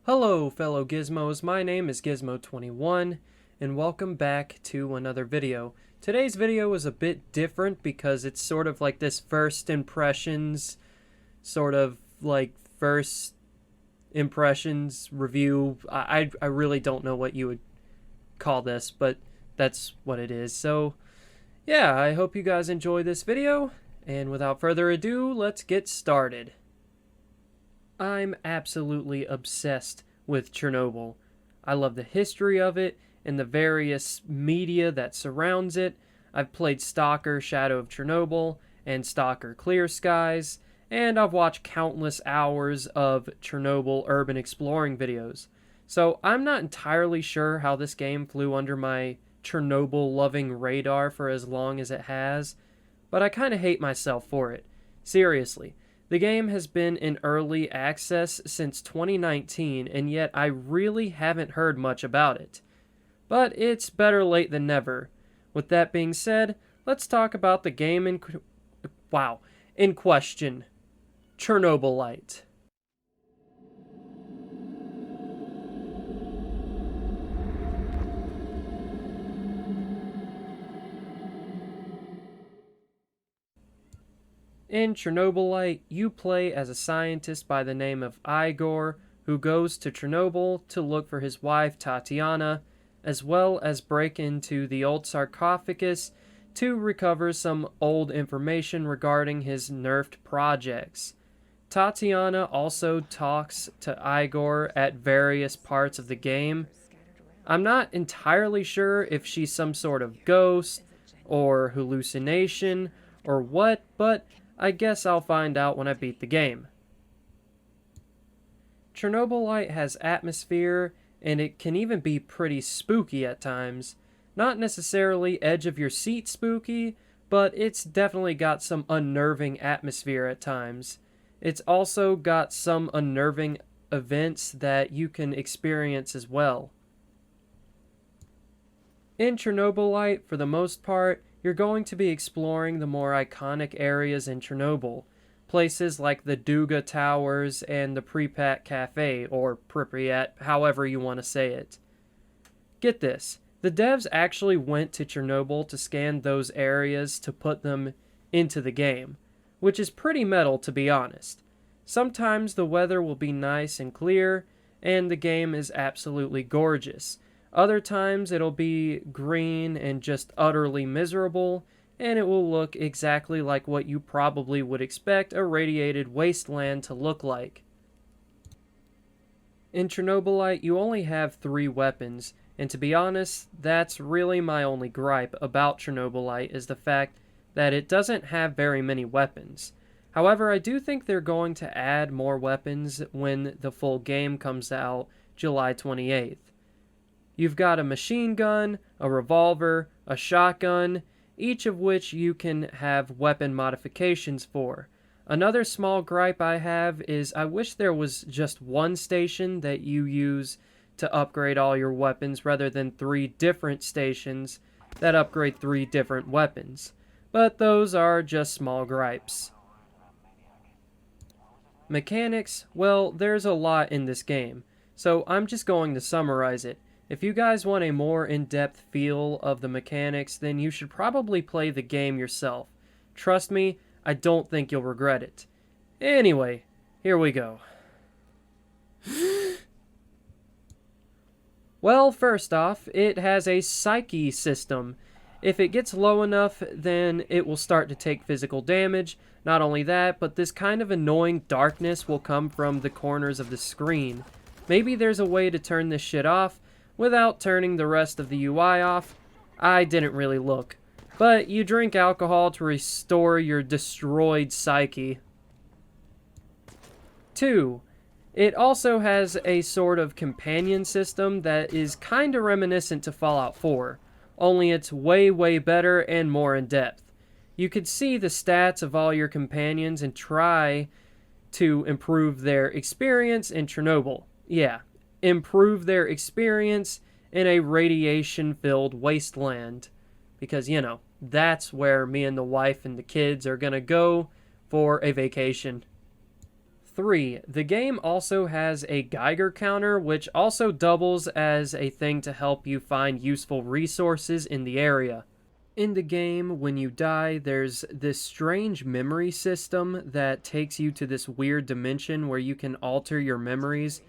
Hello fellow Gizmos, my name is Gizmo21 and welcome back to another video. Today's video is a bit different because it's sort of like this first impressions, first impressions review. I really don't know what you would call this, but that's what it is. So yeah, I hope you guys enjoy this video, and without further ado, let's get started. I'm absolutely obsessed with Chernobyl. I love the history of it and the various media that surrounds it. I've played Stalker Shadow of Chernobyl and Stalker Clear Skies, and I've watched countless hours of Chernobyl urban exploring videos. So I'm not entirely sure how this game flew under my Chernobyl-loving radar for as long as it has, but I kind of hate myself for it. Seriously. The game has been in early access since 2019, and yet I really haven't heard much about it. But it's better late than never. With that being said, let's talk about the game in question, Chernobylite. In Chernobylite, you play as a scientist by the name of Igor, who goes to Chernobyl to look for his wife Tatiana, as well as break into the old sarcophagus to recover some old information regarding his nerfed projects. Tatiana also talks to Igor at various parts of the game. I'm not entirely sure if she's some sort of ghost, or hallucination, or what, but I guess I'll find out when I beat the game. Chernobylite has atmosphere, and it can even be pretty spooky at times. Not necessarily edge of your seat spooky, but it's definitely got some unnerving atmosphere at times. It's also got some unnerving events that you can experience as well. In Chernobylite, for the most part, you're going to be exploring the more iconic areas in Chernobyl, places like the Duga Towers and the Pripyat Cafe, or Pripyat, however you want to say it. Get this, the devs actually went to Chernobyl to scan those areas to put them into the game, which is pretty metal to be honest. Sometimes the weather will be nice and clear, and the game is absolutely gorgeous. Other times it'll be green and just utterly miserable, and it will look exactly like what you probably would expect a radiated wasteland to look like. In Chernobylite, you only have 3 weapons, and to be honest, that's really my only gripe about Chernobylite is the fact that it doesn't have very many weapons. However, I do think they're going to add more weapons when the full game comes out July 28th. You've got a machine gun, a revolver, a shotgun, each of which you can have weapon modifications for. Another small gripe I have is I wish there was just one station that you use to upgrade all your weapons rather than 3 different stations that upgrade 3 different weapons. But those are just small gripes. Mechanics, well, there's a lot in this game, so I'm just going to summarize it. If you guys want a more in-depth feel of the mechanics, then you should probably play the game yourself. Trust me, I don't think you'll regret it. Anyway, here we go. Well, first off, it has a psyche system. If it gets low enough, then it will start to take physical damage. Not only that, but this kind of annoying darkness will come from the corners of the screen. Maybe there's a way to turn this shit off without turning the rest of the UI off. I didn't really look. But you drink alcohol to restore your destroyed psyche. 2. It also has a sort of companion system that is kinda reminiscent to Fallout 4, only it's way, way better and more in-depth. You could see the stats of all your companions and try to improve their experience in Chernobyl. Yeah, improve their experience in a radiation-filled wasteland. Because, you know, that's where me and the wife and the kids are gonna go for a vacation. 3. The game also has a Geiger counter, which also doubles as a thing to help you find useful resources in the area. In the game, when you die, there's this strange memory system that takes you to this weird dimension where you can alter your memories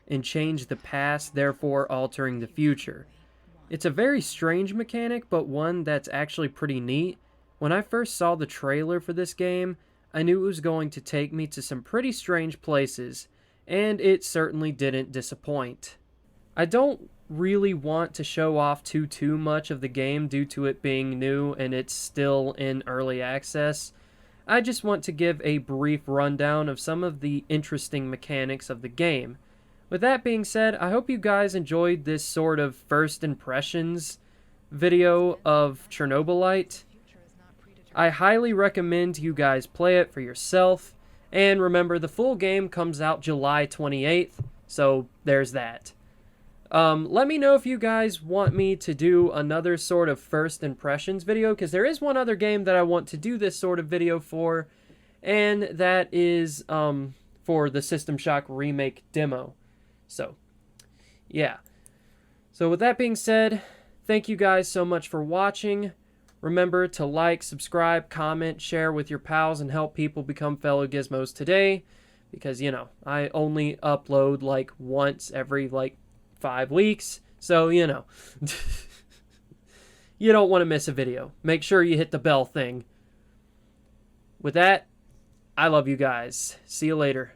and change the past, therefore altering the future. It's a very strange mechanic, but one that's actually pretty neat. When I first saw the trailer for this game, I knew it was going to take me to some pretty strange places, and it certainly didn't disappoint. I don't really want to show off too much of the game due to it being new and it's still in early access. I just want to give a brief rundown of some of the interesting mechanics of the game. With that being said, I hope you guys enjoyed this sort of first impressions video of Chernobylite. I highly recommend you guys play it for yourself, and remember, the full game comes out July 28th, so there's that. Let me know if you guys want me to do another sort of first impressions video, because there is one other game that I want to do this sort of video for, and that is for the System Shock Remake demo. So, yeah. So with that being said, thank you guys so much for watching. Remember to like, subscribe, comment, share with your pals, and help people become fellow Gizmos today, because, you know, I only upload like once every like 5 weeks, so, you know, you don't want to miss a video. Make sure you hit the bell thing. With that, I love you guys. See you later.